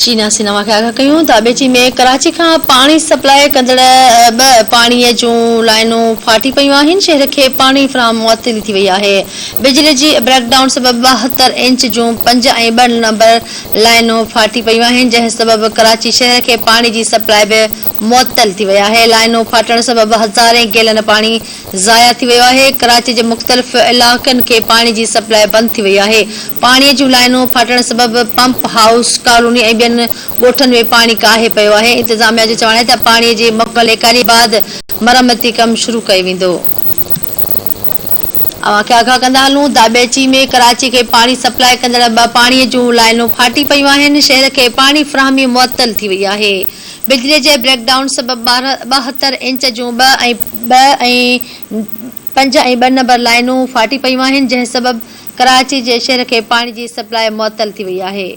चीना सिनेमा खे आगाह कयूं दाबेची में कराची खां पानी सप्लाई कंदड़ पाणीअ जूं लाइनूं फाटी पयूं आहिनि। शहर खे पाणी फ़राहम मुअत्तल थी वई आहे। बिजली जी ब्रेकडाउन सबबि 72 इंच जूं 5 ऐं 2 नंबर लाइनूं फाटी पयूं आहिनि, जंहिं सबबि कराची शहर खे पाणी जी सप्लाई बि मुअत्तल थी वई आहे। लाइनूं फाटण सबबि हज़ारें गैलन पाणी ज़ाया थी वियो आहे। कराची जे मुख़्तलिफ़ इलाक़नि खे पाणी जी सप्लाई बंदि थी वई आहे। पाणीअ जूं लाइनूं फाटण सबबि पंप हाउस कॉलोनी ऐं ॿियनि ॻोठनि में पाणी काहे पियो आहे। इंतिज़ामिया जो चवणु आहे त पाणीअ जी मुकमल खाली बाद मरम्मती कमु शुरू कयो वेंदो। खे आगाह कंदा हलूं दाबेची में कराची खे पाणी सप्लाई कंदड़ पाणीअ जूं लाइनूं फाटी पयूं आहिनि। शहर खे पाणी फ़राहमी मुअत्तल थी वई आहे। बिजलीअ जे ब्रेकडाउन सबबि 72 इंच जूं 5 ऐं 2 नंबर लाइनूं फाटी पयूं आहिनि, जंहिं सबबि कराची जे शहर खे पाणी जी सप्लाई मुअत्तल थी वई आहे।